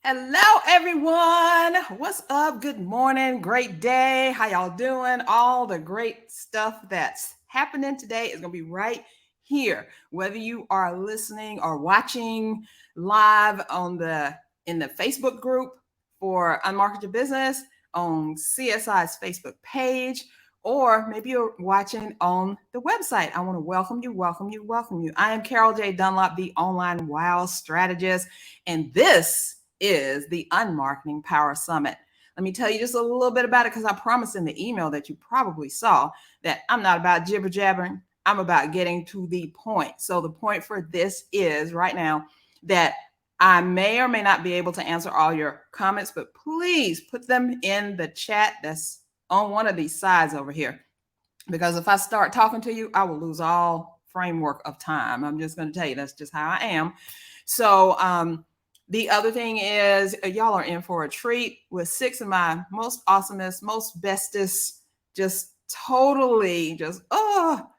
Hello, everyone. What's up? Good morning. Great day. How y'all doing? All the great stuff that's happening today is going to be right here. Whether you are listening or watching live on the in the Facebook group for Unmarket Your Business, on CSI's Facebook page, or maybe you're watching on the website. I want to welcome you, welcome you, welcome you. I am Carol J. Dunlop, the online wow strategist, and this is the Unmarketing Power Summit. Let me tell you just a little bit about it because I promised in the email that you probably saw that I'm not about jibber jabbering. I'm about getting to the point. So the point for this is right now that I may or may not be able to answer all your comments, but please put them in the chat that's on one of these sides over here. Because if I start talking to you, I will lose all framework of time. I'm just going to tell you that's just how I am. So, the other thing is, y'all are in for a treat with 6 of my most awesomest, most bestest, just totally just,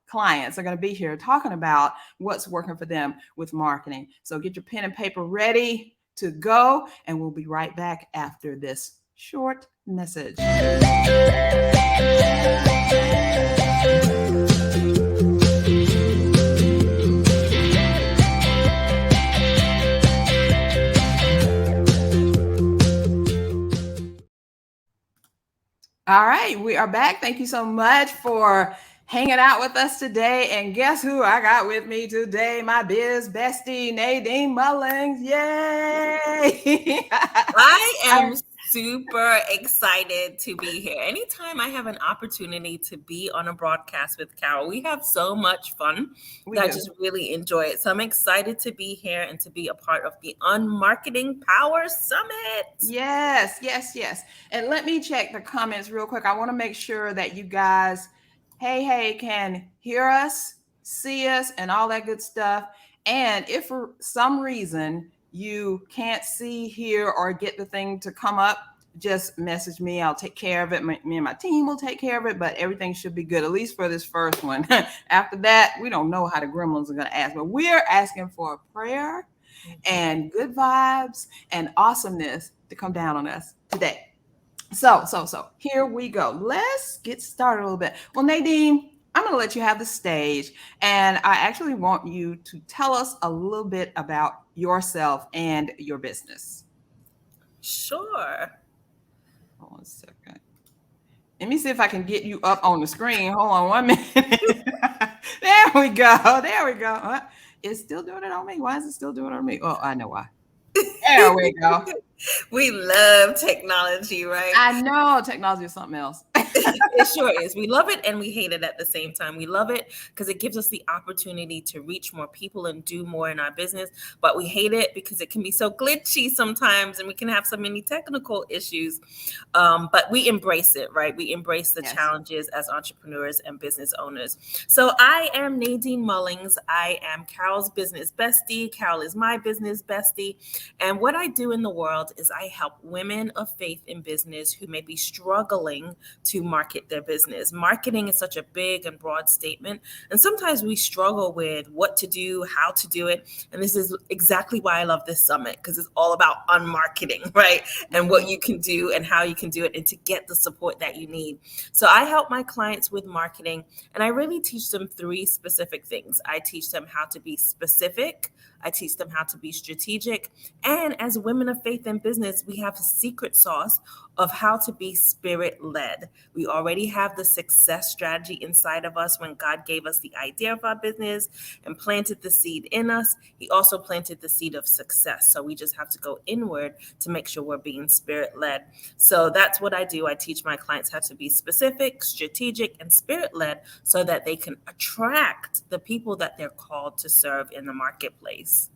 clients are going to be here talking about what's working for them with marketing. So get your pen and paper ready to go, and we'll be right back after this short message. All right, we are back. Thank you so much for hanging out with us today. And guess who I got with me today? My biz bestie, Nadine Mullings. Yay! I am super excited to be here. Anytime I have an opportunity to be on a broadcast with Carol, we have so much fun. I just really enjoy it. So I'm excited to be here and to be a part of the Unmarketing Power Summit. Yes, yes, yes. And let me check the comments real quick. I want to make sure that you guys, hey, can hear us, see us, and all that good stuff. And if for some reason you can't see, hear, or get the thing to come up, just message me. I'll take care of it. Me and my team will take care of it, but everything should be good, at least for this first one. After that, we don't know how the gremlins are going to ask, but we're asking for a prayer and good vibes and awesomeness to come down on us today. So here we go. Let's get started a little bit. Well, Nadine, I'm going to let you have the stage, and I actually want you to tell us a little bit about yourself and your business. Sure. Hold on a second. Let me see if I can get you up on the screen. Hold on 1 minute. There we go. There we go. It's still doing it on me. Why is it still doing it on me? Oh, I know why. There we go. We love technology, right? I know technology is something else. It sure is. We love it and we hate it at the same time. We love it because it gives us the opportunity to reach more people and do more in our business. But we hate it because it can be so glitchy sometimes and we can have so many technical issues. But we embrace it, right? We embrace the challenges as entrepreneurs and business owners. So I am Nadine Mullings. I am Carol's business bestie. Carol is my business bestie. And what I do in the world is I help women of faith in business who may be struggling to market their business. Marketing is such a big and broad statement. And sometimes we struggle with what to do, how to do it. And this is exactly why I love this summit, because it's all about unmarketing, right? And what you can do and how you can do it and to get the support that you need. So I help my clients with marketing, and I really teach them 3 specific things. I teach them how to be specific. I teach them how to be strategic. And as women of faith in business, we have a secret sauce of how to be spirit-led. We already have the success strategy inside of us when God gave us the idea of our business and planted the seed in us. He also planted the seed of success. So we just have to go inward to make sure we're being spirit-led. So that's what I do. I teach my clients how to be specific, strategic, and spirit-led so that they can attract the people that they're called to serve in the marketplace.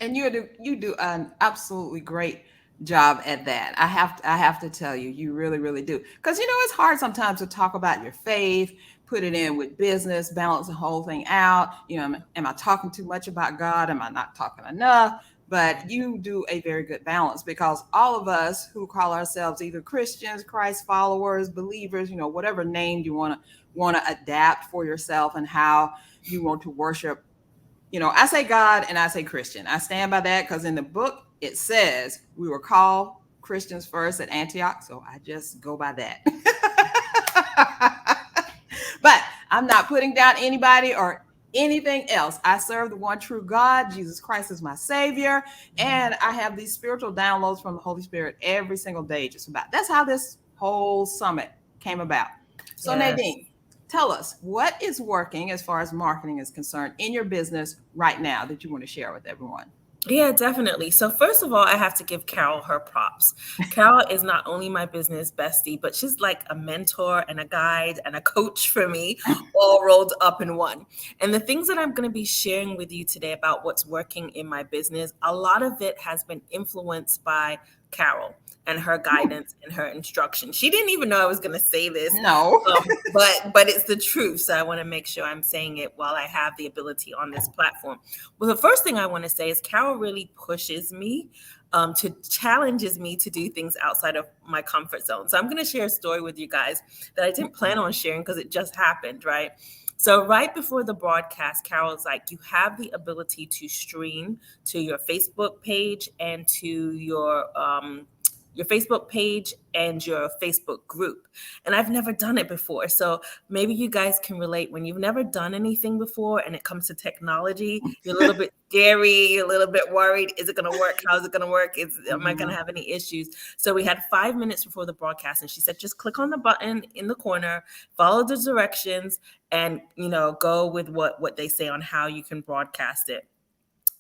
And you do an absolutely great job at that. I have to tell you, you really, really do. Because it's hard sometimes to talk about your faith, put it in with business, balance the whole thing out. Am I talking too much about God? Am I not talking enough? But you do a very good balance, because all of us who call ourselves either Christians, Christ followers, believers, whatever name you want to adapt for yourself and how you want to worship I say God and I say Christian. I stand by that because in the book it says we were called Christians first at Antioch. So I just go by that. But I'm not putting down anybody or anything else. I serve the one true God. Jesus Christ is my Savior. And I have these spiritual downloads from the Holy Spirit every single day. Just about that's how this whole summit came about. So, Yes. Nadine, tell us what is working as far as marketing is concerned in your business right now that you want to share with everyone. Yeah, definitely. So first of all, I have to give Carol her props. Carol is not only my business bestie, but she's like a mentor and a guide and a coach for me, all rolled up in one. And the things that I'm going to be sharing with you today about what's working in my business, a lot of it has been influenced by Carol and her guidance and her instruction. She didn't even know I was going to say this, No. but it's the truth. So I want to make sure I'm saying it while I have the ability on this platform. Well, the first thing I want to say is Carol really pushes me, to challenges me to do things outside of my comfort zone. So I'm going to share a story with you guys that I didn't plan on sharing because it just happened, right? So right before the broadcast, Carol's like, you have the ability to stream to your Facebook page and to your Facebook page and your Facebook group. And I've never done it before. So maybe you guys can relate when you've never done anything before and it comes to technology, you're a little bit scary, you're a little bit worried. Is it going to work? How is it going to work? Am I going to have any issues? So we had 5 minutes before the broadcast and she said, just click on the button in the corner, follow the directions and, go with what they say on how you can broadcast it.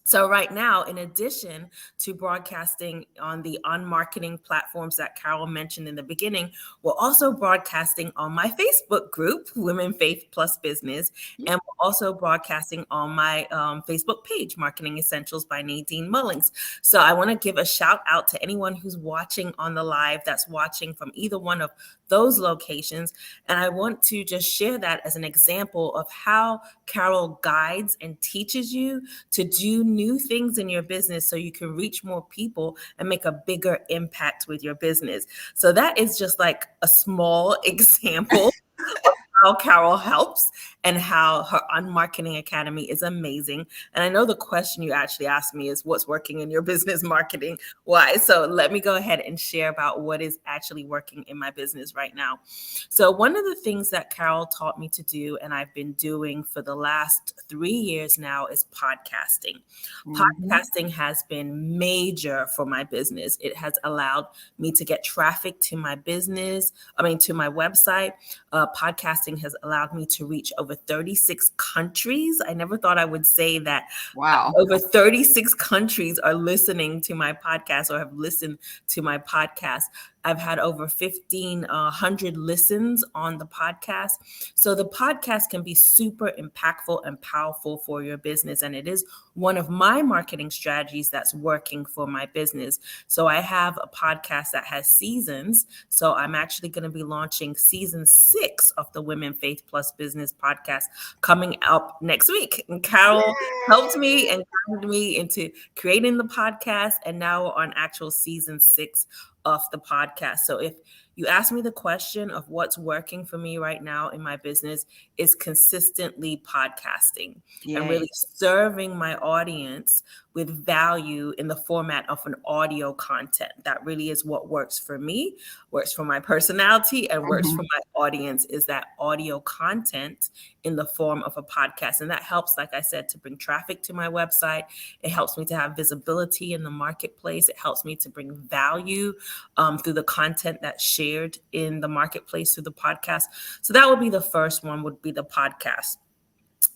So right now, in addition to broadcasting on the on-marketing platforms that Carol mentioned in the beginning, we're also broadcasting on my Facebook group, Women Faith Plus Business, and we're also broadcasting on my Facebook page, Marketing Essentials by Nadine Mullings. So I want to give a shout out to anyone who's watching on the live that's watching from either one of those locations. And I want to just share that as an example of how Carol guides and teaches you to do new things in your business so you can reach more people and make a bigger impact with your business. So that is just like a small example of how Carol helps and how her On-Marketing Academy is amazing. And I know the question you actually asked me is what's working in your business marketing? Why? So let me go ahead and share about what is actually working in my business right now. So one of the things that Carol taught me to do, and I've been doing for the last 3 years now, is podcasting. Podcasting has been major for my business. It has allowed me to get traffic to my business, to my website. Podcasting has allowed me to reach over 36 countries. I never thought I would say that. Wow. Over 36 countries are listening to my podcast or have listened to my podcast. I've had over 1,500 listens on the podcast. So the podcast can be super impactful and powerful for your business. And it is one of my marketing strategies that's working for my business. So I have a podcast that has seasons. So I'm actually going to be launching season 6 of the Women Faith Plus Business podcast coming up next week. And Carol helped me and guided me into creating the podcast. And now we're on actual season 6 of the podcast. So if you ask me the question of what's working for me right now in my business, is consistently podcasting and really serving my audience with value in the format of an audio content. That really is what works for me, works for my personality, and works for my audience, is that audio content in the form of a podcast. And that helps, like I said, to bring traffic to my website. It helps me to have visibility in the marketplace. It helps me to bring value through the content that's shared in the marketplace through the podcast. So that would be the first one, would be the podcast.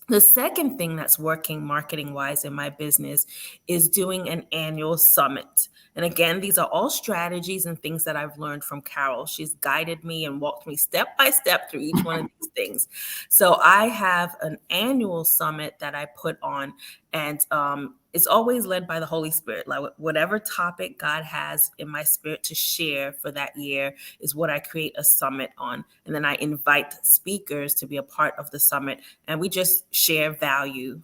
The second thing that's working marketing wise in my business is doing an annual summit. And again, these are all strategies and things that I've learned from Carol. She's guided me and walked me step by step through each one of these things. So I have an annual summit that I put on, and it's always led by the Holy Spirit. Like whatever topic God has in my spirit to share for that year is what I create a summit on. And then I invite speakers to be a part of the summit, and we just share value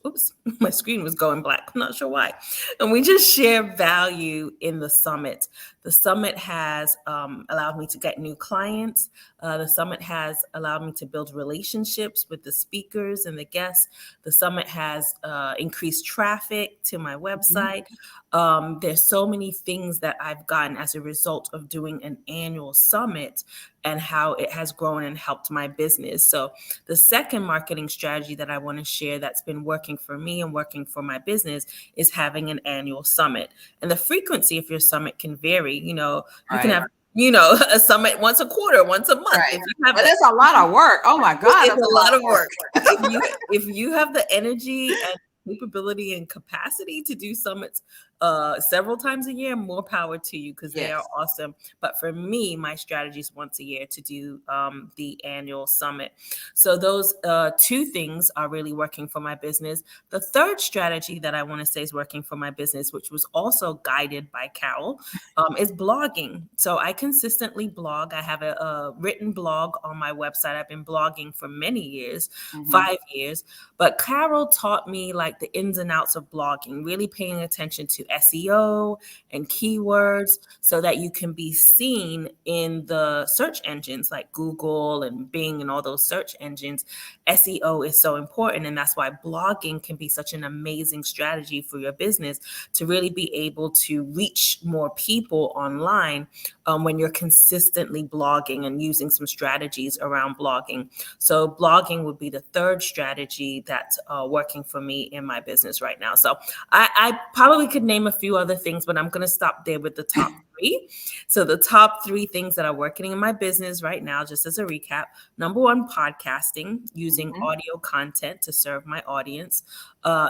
oops, my screen was going black. I'm not sure why. And we just share value in the summit. The summit has allowed me to get new clients. The summit has allowed me to build relationships with the speakers and the guests. The summit has increased traffic to my website. There's so many things that I've gotten as a result of doing an annual summit and how it has grown and helped my business. So the second marketing strategy that I want to share that's been working for me and working for my business is having an annual summit. And the frequency of your summit can vary. You can have a summit once a quarter, once a month. Right. If you have But it's a lot of work. Oh my God. it's a lot of work. If you have the energy and capability and capacity to do summits several times a year, more power to you, because they are awesome. But for me, my strategy is once a year to do the annual summit. So those two things are really working for my business. The third strategy that I want to say is working for my business, which was also guided by Carol, is blogging. So I consistently blog. I have a written blog on my website. I've been blogging for many years, 5 years. But Carol taught me like the ins and outs of blogging, really paying attention to SEO and keywords so that you can be seen in the search engines like Google and Bing and all those search engines. SEO is so important. And that's why blogging can be such an amazing strategy for your business to really be able to reach more people online when you're consistently blogging and using some strategies around blogging. So blogging would be the third strategy that's working for me in my business right now. So I probably could name a few other things, but I'm going to stop there with the top three. So the top three things that are working in my business right now, just as a recap: number one, podcasting, using audio content to serve my audience.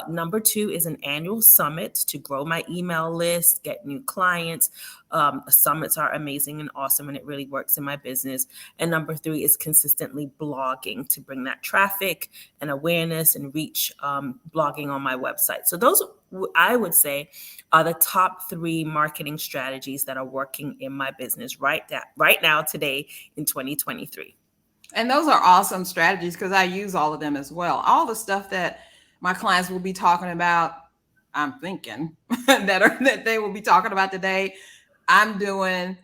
Number two is an annual summit to grow my email list, get new clients. Summits are amazing and awesome, and it really works in my business. And number three is consistently blogging to bring that traffic and awareness and reach, blogging on my website. So those, I would say, are the top three marketing strategies that are working in my business right now, today in 2023. And those are awesome strategies because I use all of them as well. All the stuff that my clients will be talking about, I'm thinking that they will be talking about today, I'm doing.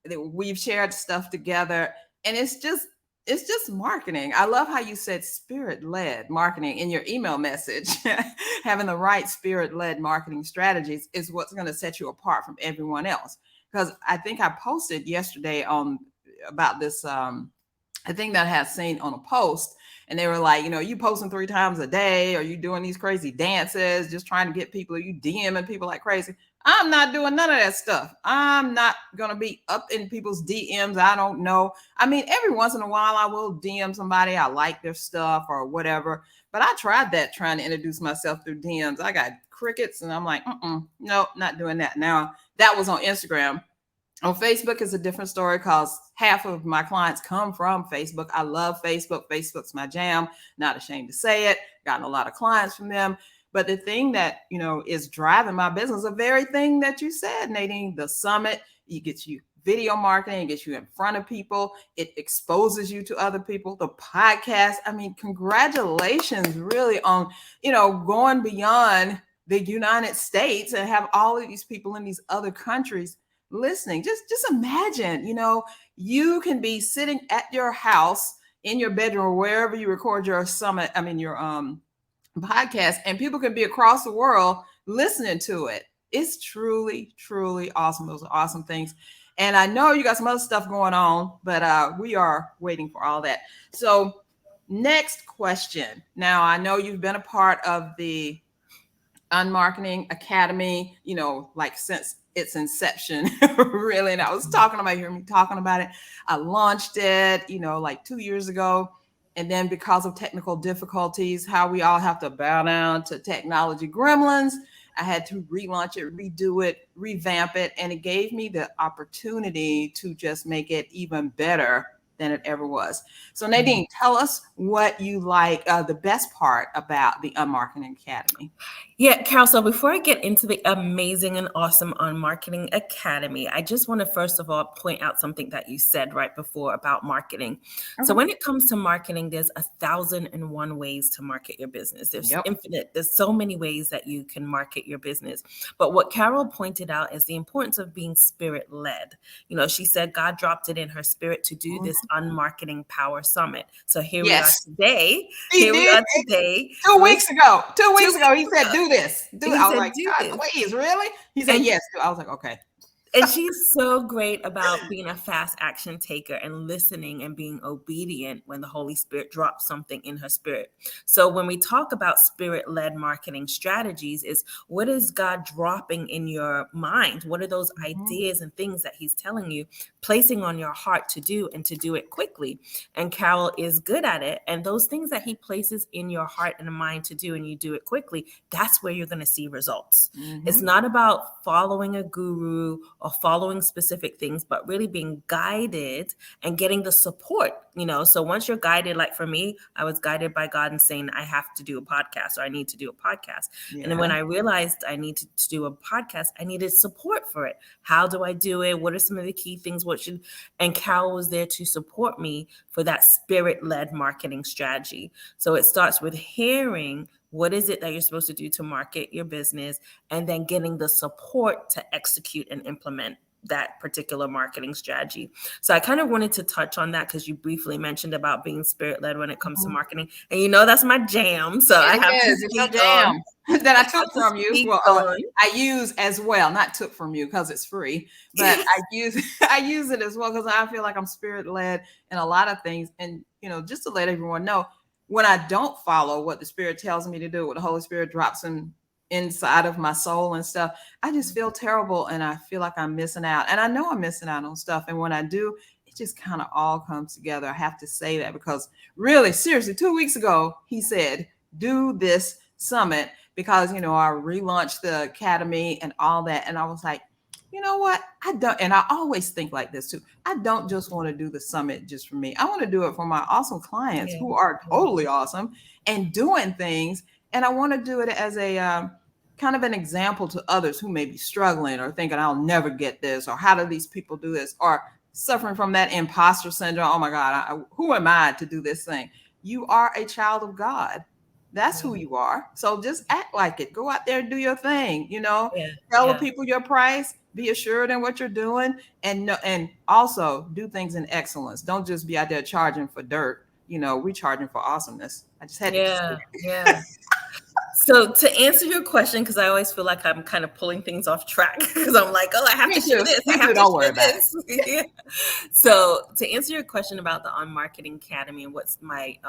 We've shared stuff together, and it's just marketing. I love how you said spirit-led marketing in your email message. Having the right spirit-led marketing strategies is what's going to set you apart from everyone else. Because I think I posted yesterday about this. I think that I had seen on a post, and they were like, you posting 3 times a day, or you doing these crazy dances, just trying to get people, or you DMing people like crazy. I'm not doing none of that stuff. I'm not going to be up in people's DMs. I don't know. I mean, every once in a while I will DM somebody. I like their stuff or whatever. But I tried that, trying to introduce myself through DMs. I got crickets, and I'm like, no, not doing that. Now, that was on Instagram. On Facebook is a different story because half of my clients come from Facebook. I love Facebook. Facebook's my jam. Not ashamed to say it. Gotten a lot of clients from them. But the thing that, is driving my business, the very thing that you said, Nadine, the summit, it gets you video marketing, it gets you in front of people, it exposes you to other people. The podcast, I mean, congratulations really on, going beyond the United States and have all of these people in these other countries listening. Just imagine, you can be sitting at your house, in your bedroom, or wherever you record your summit, your podcast, and people can be across the world listening to it. It's truly, truly awesome. Those are awesome things. And I know you got some other stuff going on, but we are waiting for all that. So next question. Now, I know you've been a part of the UN-Martketing Academy, like since its inception, really. And I was talking about, you hear me talking about it. I launched it, like 2 years ago. And then because of technical difficulties, how we all have to bow down to technology gremlins, I had to relaunch it, redo it, revamp it. And it gave me the opportunity to just make it even better than it ever was. So Nadine, tell us what you like, the best part about the UN-Martketing Academy. Yeah, Carol. So before I get into the amazing and awesome On Marketing Academy, I just want to first of all point out something that you said right before about marketing. So Okay. when it comes to marketing, there's 1,001 ways to market your business. There's Yep. infinite, there's so many ways that you can market your business. But what Carol pointed out is the importance of being spirit led. She said God dropped it in her spirit to do this Mhm. Unmarketing Power Summit. So here we are Yes, today. he Here we did. are today Two with weeks ago. Two 2 weeks ago, he weeks said, ago. "Do this. Do." He I was said, like, do "God, this. please, really?" He said, And "Yes." Do. I was like, "Okay." and she's so great about being a fast action taker and listening and being obedient when the Holy Spirit drops something in her spirit. So when we talk about spirit-led marketing strategies, is what is God dropping in your mind? What are those Mhm. ideas and things that he's telling you, placing on your heart to do and to do it quickly? And Carol is good at it. And those things that he places in your heart and mind to do and you do it quickly, that's where you're going to see results. It's Mhm. not about following a guru or following specific things, but really being guided and getting the support. So once you're guided, like for me, I was guided by God and saying, I have to do a podcast or I need to do a podcast. And then when Yeah. I realized I needed to do a podcast, I needed support for it. How do I do it? What are some of the key things? And Carol was there to support me for that spirit-led marketing strategy. So it starts with hearing what is it that you're supposed to do to market your business, and then getting the support to execute and implement that particular marketing strategy. So I kind of wanted to touch on that because you briefly mentioned about being spirit led when it comes to Mhm. marketing. And that's my jam. So I It have to is. It's your speak on. jam that I I took have to from you. speak Well, on. I use as well. Not took from you because it's free, but I use I use it as well because I feel like I'm spirit led in a lot of things. And just to let everyone know, when I don't follow what the Spirit tells me to do, what the Holy Spirit drops inside of my soul and stuff, I just feel terrible and I feel like I'm missing out. And I know I'm missing out on stuff. And when I do, it just kind of all comes together. I have to say that because really, seriously, 2 weeks ago, he said, do this summit because, I relaunched the academy and all that. And I was like, you know what? I don't, and I always think like this too. I don't just want to do the summit just for me. I want to do it for my awesome clients Yeah. who are totally awesome and doing things. And I want to do it as a kind of an example to others who may be struggling or thinking, I'll never get this, or how do these people do this, or suffering from that imposter syndrome. Oh my God, who am I to do this thing? You are a child of God. That's who you are. So just act like it. Go out there and do your thing. Yeah. Tell the Yeah. people your price. Be assured in what you're doing, and also do things in excellence. Don't just be out there charging for dirt. We charging for awesomeness. I just had to say Yeah. it. Yeah. So to answer your question, because I always feel like I'm kind of pulling things off track because I'm like, oh, I have to Me share too. this. I Me have too. to Don't worry share about this. Yeah. So to answer your question about the On Marketing Academy and what's my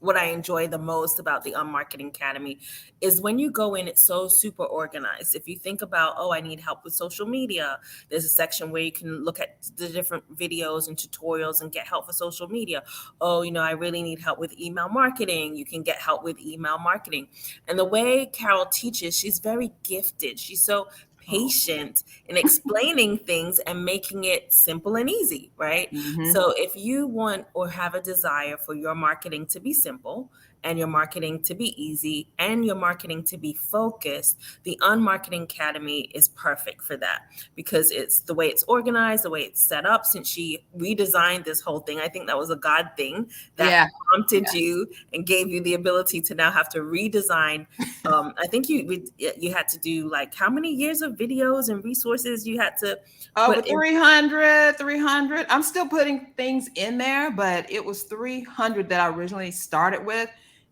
what I enjoy the most about the On Marketing Academy is when you go in, it's so super organized. If you think about, oh, I need help with social media, there's a section where you can look at the different videos and tutorials and get help for social media. Oh, I really need help with email marketing. You can get help with email marketing. And the way Carol teaches, she's very gifted. She's so it. patient in explaining things and making it simple and easy, right? Oh. So if you want or have a desire for your marketing to be simple and your marketing to be easy and your marketing to be focused, the Unmarketing Academy is perfect for that because it's the way it's organized, the way it's set up. Since she redesigned this whole thing, I think that was a God thing that Yeah. prompted you and gave you the ability to now have to redesign. I think you had to do like how many years of videos and resources you had to Over put in. 300. I'm still putting things in there, but it was 300 that I originally started with.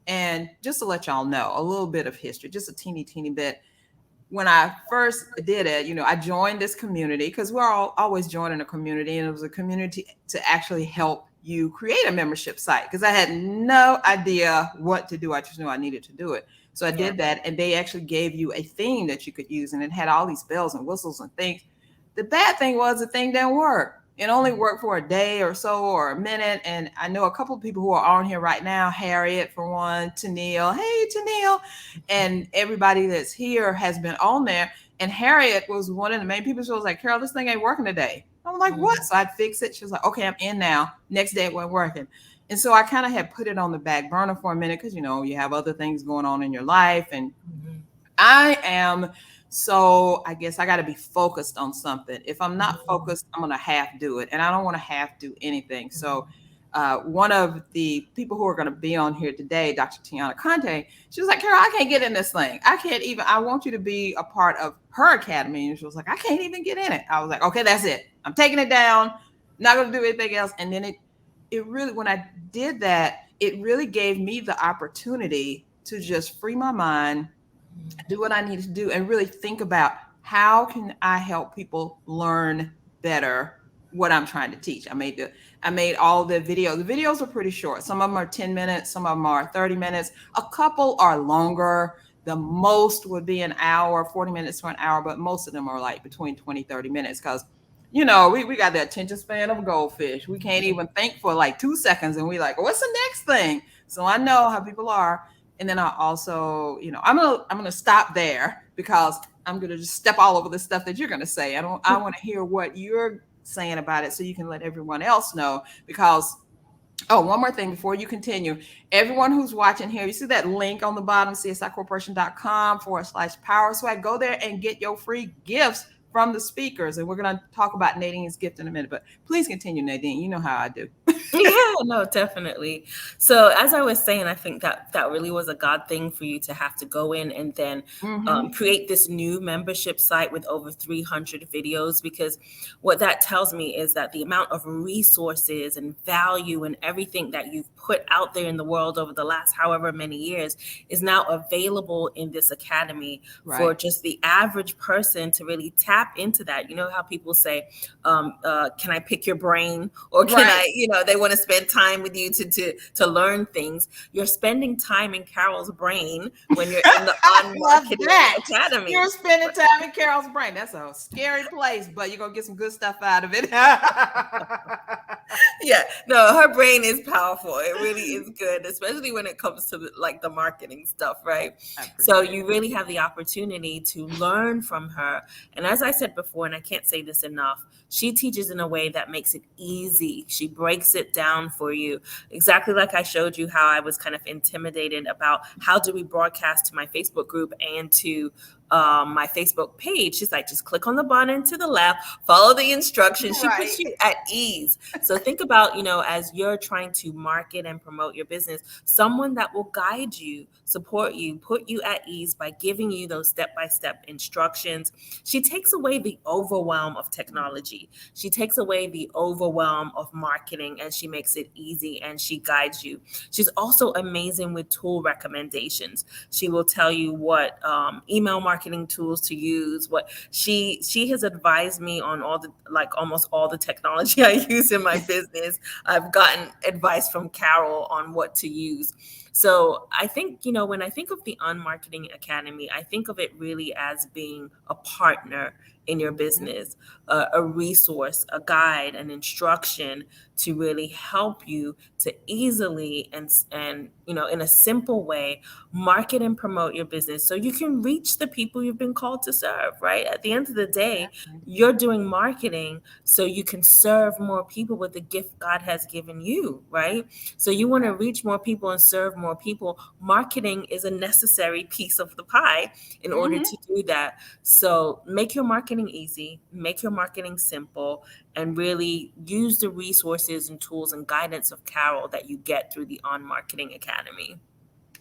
And just to let y'all know a little bit of history, just a teeny bit. When I first did it, I joined this community because we're all always joining a community, and it was a community to actually help you create a membership site because I had no idea what to do. I just knew I needed to do it. So I Yeah. did that, and they actually gave you a theme that you could use, and it had all these bells and whistles and things. The bad thing was the thing didn't work. It only worked for a day or so or a minute. And I know a couple of people who are on here right now, Harriet for one, Tennille, hey Tennille, and everybody that's here has been on there. And Harriet was one of the main people. She was like, Carol, this thing ain't working today. I'm like, what? So I'd fix it. She was like, okay, I'm in now. Next day it wasn't working. And so I kind of had put it on the back burner for a minute because, you have other things going on in your life. And I am. So I guess I got to be focused on something. If I'm not Mhm. focused, I'm going to half do it. And I don't want to half do anything. So Mhm. one of the people who are going to be on here today, Dr. Tiana Conte, she was like, Carol, I can't get in this thing. I can't even, I want you to be a part of her academy. And she was like, I can't even get in it. I was like, okay, that's it. I'm taking it down. Not going to do anything else. And then it really, when I did that, it really gave me the opportunity to just free my mind, do what I needed to do, and really think about how can I help people learn better what I'm trying to teach. I made all the videos. The videos are pretty short. Some of them are 10 minutes, some of them are 30 minutes. A couple are longer. The most would be an hour, 40 minutes to an hour, but most of them are like between 20, 30 minutes because we got the attention span of a goldfish. We can't even think for like 2 seconds and we like, what's the next thing? So I know how people are. And then I also, I'm gonna stop there because I'm gonna just step all over the stuff that you're gonna say. I want to hear what you're saying about it so you can let everyone else know. Because one more thing before you continue. Everyone who's watching here, you see that link on the bottom, csicorporation.com/power swag. Go there and get your free gifts from the speakers. And we're gonna talk about Nadine's gift in a minute. But please continue, Nadine. You know how I do. Yeah, no, definitely. So as I was saying, I think that that really was a God thing for you to have to go in and then Mm-hmm. create this new membership site with over 300 videos, because what that tells me is that the amount of resources and value and everything that you've put out there in the world over the last however many years is now available in this academy for Right. just the average person to really tap into that. You know how people say, can I pick your brain? Or can Right. I, they want to spend time with you to learn things. You're spending time in Carol's brain when you're in the I love On-Marketing that. You're Academy. spending time in Carol's brain. That's a scary place, but you're gonna get some good stuff out of it. Yeah, no, her brain is powerful. It really is good, especially when it comes to like the marketing stuff, right? I So appreciate you really have the opportunity to learn from her. And as I said before, and I can't say this enough, she teaches in a way that makes it easy. She breaks it down for you. Exactly like I showed you how I was kind of intimidated about how do we broadcast to my Facebook group and to my Facebook page. She's like, just click on the button to the left, follow the it. instructions. She Right. puts you at ease. So think about, as you're trying to market and promote your business, someone that will guide you, support you, put you at ease by giving you those step-by-step instructions. She takes away the overwhelm of technology. She takes away the overwhelm of marketing and she makes it easy and she guides you. She's also amazing with tool recommendations. She will tell you what email marketing tools to use. What she has advised me on all the like almost all the technology I use in my business. I've gotten advice from Carol on what to use. So I think, when I think of the On-Marketing Academy, I think of it really as being a partner in your Mhm. business, a resource, a guide, an instruction to really help you to easily and in a simple way market and promote your business so you can reach the people you've been called to serve, right? At the end of the day, Exactly. you're doing marketing so you can serve more people with the gift God has given you, right? So you want to reach more people and serve more people. Marketing is a necessary piece of the pie in order Hmm. to do that. So make your marketing easy, make your marketing simple, and really use the resources and tools and guidance of Carol that you get through the On-Marketing Academy.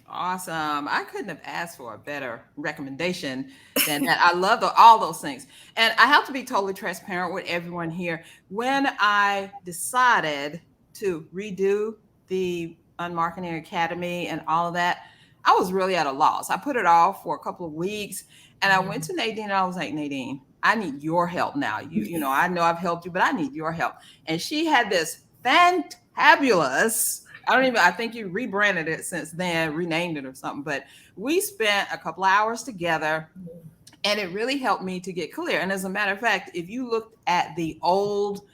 Awesome. I couldn't have asked for a better recommendation than that. I love all those things. And I have to be totally transparent with everyone here. When I decided to redo the Unmarketing Academy and all of that, I was really at a loss. I put it off for a couple of weeks and I went to Nadine and I was like, Nadine, I need your help now. I know I've helped you, but I need your help. And she had this fantabulous, I think you rebranded it since then, renamed it or something, but we spent a couple hours together and it really helped me to get clear. And as a matter of fact, if you looked at the old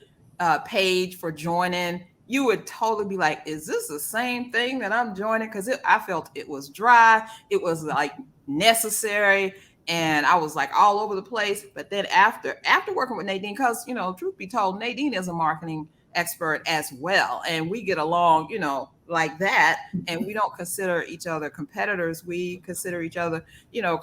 page for joining, you would totally be like, is this the same thing that I'm joining? Because I felt it was dry, it was like necessary, and I was like all over the place. But then after working with Nadine, because truth be told, Nadine is a marketing expert as well, and we get along, like that, and we don't consider each other competitors. We consider each other,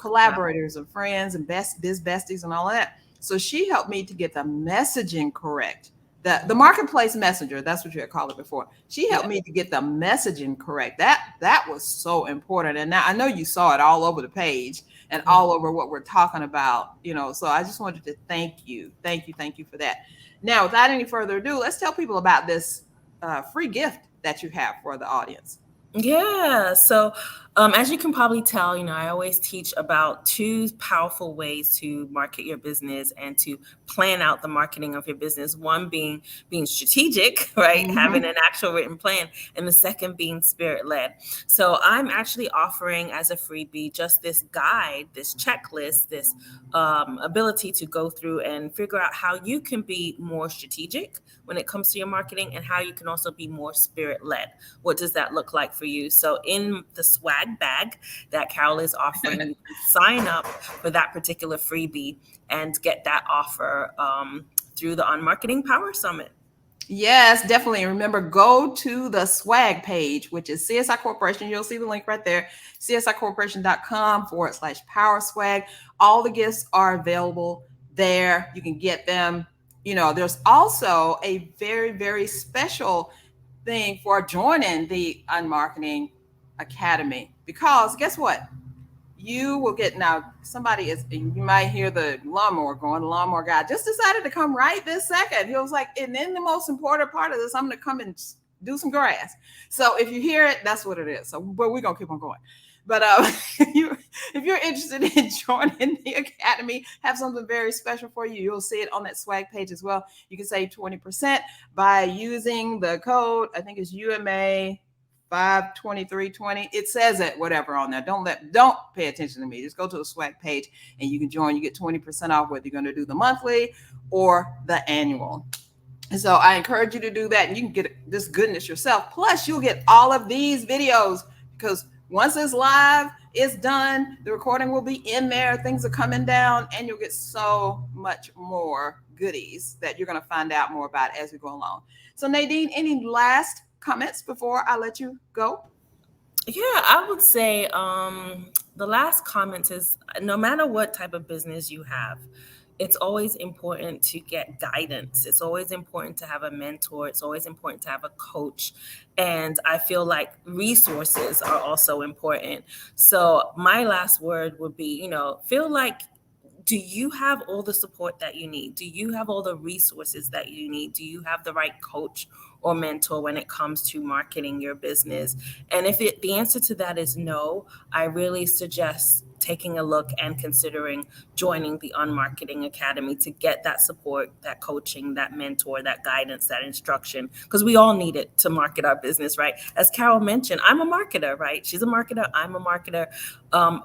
collaborators and friends and biz besties and all of that. So she helped me to get the messaging correct. The marketplace messenger, that's what you had called it before. She helped Yeah. me to get the messaging correct. That was so important. And now I know you saw it all over the page and all over what we're talking about, So I just wanted to thank you. Thank you for that. Now, without any further ado, let's tell people about this free gift that you have for the audience. Yeah. So, as you can probably tell, I always teach about two powerful ways to market your business and to plan out the marketing of your business. One being strategic, right? Mm-hmm. Having an actual written plan, and the second being spirit led. So, I'm actually offering as a freebie just this guide, this checklist, this ability to go through and figure out how you can be more strategic when it comes to your marketing and how you can also be more spirit led. What does that look like for you? So in the swag bag that Carol is offering, you can sign up for that particular freebie and get that offer through the On-Marketing Power Summit. Yes, definitely. And remember, go to the swag page, which is CSI Corporation. You'll see the link right there, CSIcorporation.com/power swag. All the gifts are available there. You can get them. There's also a very, very special thing for joining the On-Marketing Academy, because guess what? You will get, now somebody is, you might hear the lawnmower going, the lawnmower guy just decided to come right this second. He was like, and then the most important part of this, I'm going to come and do some grass. So if you hear it, that's what it is. So, but we're going to keep on going. But if you're interested in joining the academy, have something very special for you. You'll see it on that swag page as well. You can save 20% by using the code. I think it's UMA 52320. It says it, whatever, on there. Don't pay attention to me. Just go to the swag page and you can join. You get 20% off whether you're going to do the monthly or the annual. And so I encourage you to do that, and you can get this goodness yourself. Plus, you'll get all of these videos, because once it's live, it's done. The recording will be in there. Things are coming down, and you'll get so much more goodies that you're going to find out more about as we go along. So Nadine, any last comments before I let you go? Yeah, I would say the last comment is, no matter what type of business you have, it's always important to get guidance. It's always important to have a mentor. It's always important to have a coach. And I feel like resources are also important. So my last word would be, feel like, do you have all the support that you need? Do you have all the resources that you need? Do you have the right coach or mentor when it comes to marketing your business? And if the answer to that is no, I really suggest taking a look and considering joining the On-Marketing Academy to get that support, that coaching, that mentor, that guidance, that instruction, because we all need it to market our business, right? As Carol mentioned, I'm a marketer, right? She's a marketer, I'm a marketer,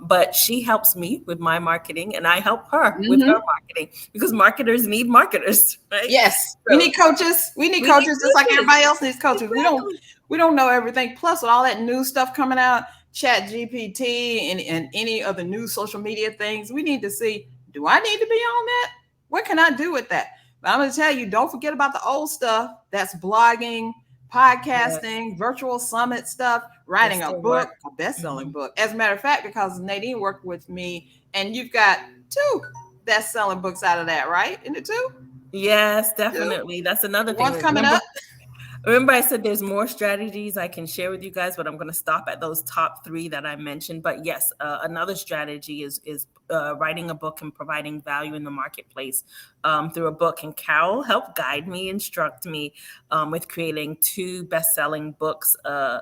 but she helps me with my marketing and I help her with her marketing, because marketers need marketers, right? Yes, So, we need coaches. We need coaches just like everybody else needs coaches. Exactly. We don't know everything. Plus, with all that new stuff coming out, Chat GPT and any of the new social media things, we need to see, do I need to be on that? What can I do with that? But I'm going to tell you, don't forget about the old stuff. That's blogging, podcasting, virtual summit stuff, writing a book, a best-selling book. As a matter of fact, because Nadine worked with me, and you've got 2 best-selling books out of that, right? Isn't it 2? Yes, definitely. That's another thing. One's coming up. Remember, I said there's more strategies I can share with you guys, but I'm going to stop at those top 3 that I mentioned. But yes, another strategy is writing a book and providing value in the marketplace through a book. And Carol helped guide me, instruct me with creating 2 best-selling books, a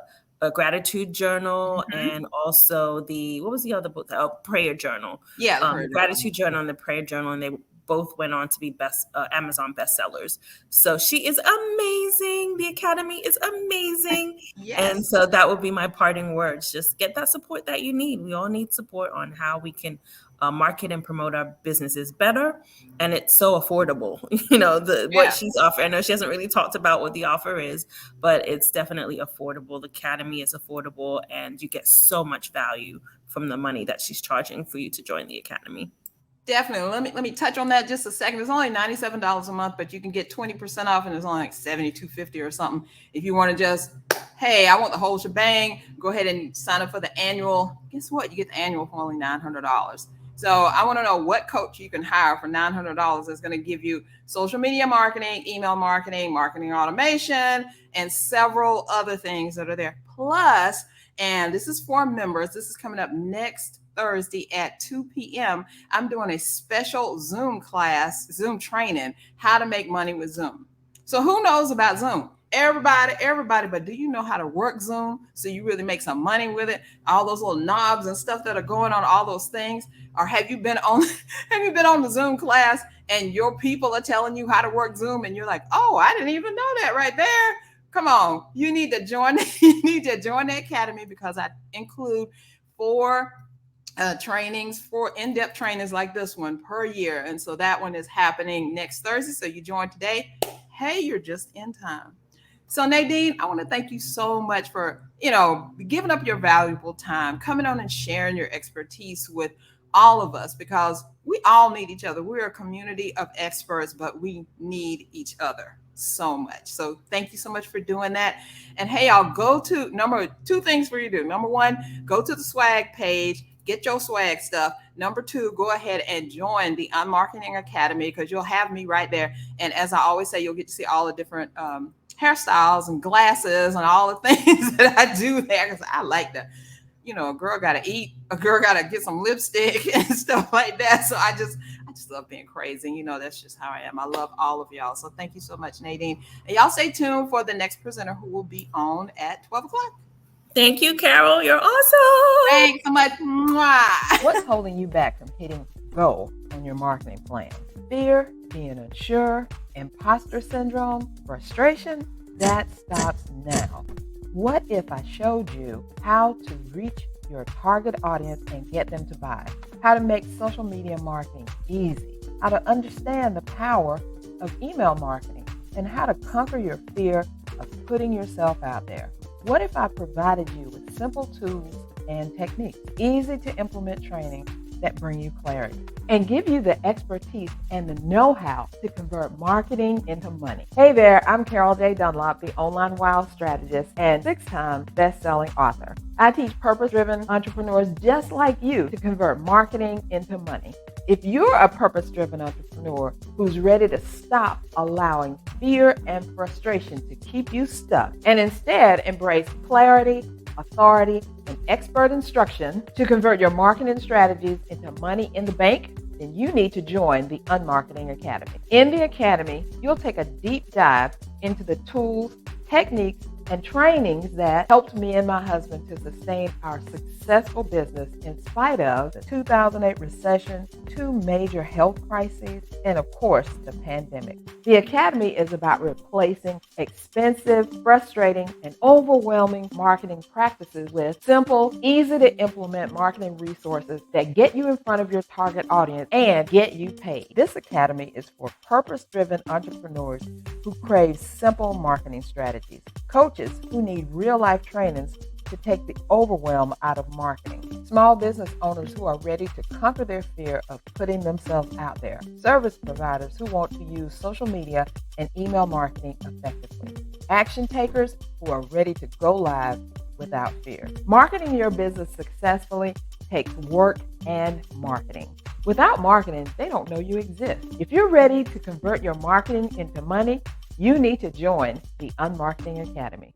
gratitude journal, and also what was the other book? Prayer journal. Yeah, the gratitude journal and the prayer journal, and they both went on to be Amazon bestsellers. So she is amazing. The Academy is amazing. Yes. And so that would be my parting words. Just get that support that you need. We all need support on how we can market and promote our businesses better. And it's so affordable. What she's offering. I know she hasn't really talked about what the offer is, but it's definitely affordable. The Academy is affordable, and you get so much value from the money that she's charging for you to join the Academy. Definitely. Let me touch on that just a second. It's only $97 a month, but you can get 20% off, and it's only like $72.50 or something. If you want to just, hey, I want the whole shebang, go ahead and sign up for the annual. Guess what? You get the annual for only $900. So I want to know what coach you can hire for $900 that's going to give you social media marketing, email marketing, marketing automation, and several other things that are there. Plus, and this is for members, this is coming up next Thursday at 2 p.m. I'm doing a special Zoom class, Zoom training, how to make money with Zoom. So who knows about Zoom? Everybody, but do you know how to work Zoom so you really make some money with it? All those little knobs and stuff that are going on, all those things. Or have you been on the Zoom class and your people are telling you how to work Zoom and you're like, oh, I didn't even know that right there. Come on, you need to join the academy, because I include 4 trainings, 4 in-depth trainings like this one per year. And so that one is happening next Thursday. So you join today. Hey, you're just in time. So Nadine, I want to thank you so much for, giving up your valuable time, coming on and sharing your expertise with all of us, because we all need each other. We're a community of experts, but we need each other so much. So thank you so much for doing that. And hey, y'all, go to number 2 things for you to do. Number 1, go to the swag page, get your swag stuff. Number 2, go ahead and join the UN-Martketing Academy, because you'll have me right there. And as I always say, you'll get to see all the different hairstyles and glasses and all the things that I do there, because I like that. A girl got to eat, a girl got to get some lipstick and stuff like that. So I just love being crazy. That's just how I am. I love all of y'all. So thank you so much, Nadine. And y'all stay tuned for the next presenter, who will be on at 12 o'clock. Thank you, Carol. You're awesome. Thanks so much. Mwah. What's holding you back from hitting go on your marketing plan? Fear, being unsure, imposter syndrome, frustration? That stops now. What if I showed you how to reach your target audience and get them to buy? How to make social media marketing easy? How to understand the power of email marketing? And how to conquer your fear of putting yourself out there? What if I provided you with simple tools and techniques, easy to implement training that bring you clarity, and give you the expertise and the know-how to convert marketing into money? Hey there, I'm Carol J. Dunlop, the online wild strategist and 6-time best-selling author. I teach purpose-driven entrepreneurs just like you to convert marketing into money. If you're a purpose-driven entrepreneur who's ready to stop allowing fear and frustration to keep you stuck and instead embrace clarity, authority, and expert instruction to convert your marketing strategies into money in the bank, then you need to join the UN-Martketing Academy. In the Academy, you'll take a deep dive into the tools, techniques, and trainings that helped me and my husband to sustain our successful business in spite of the 2008 recession, 2 major health crises, and of course, the pandemic. The Academy is about replacing expensive, frustrating, and overwhelming marketing practices with simple, easy to implement marketing resources that get you in front of your target audience and get you paid. This Academy is for purpose-driven entrepreneurs who crave simple marketing strategies, coaches who need real-life trainings to take the overwhelm out of marketing, small business owners who are ready to conquer their fear of putting themselves out there, service providers who want to use social media and email marketing effectively, action takers who are ready to go live without fear. Marketing your business successfully takes work and marketing. Without marketing, they don't know you exist. If you're ready to convert your marketing into money, you need to join the UN-Martketing Academy.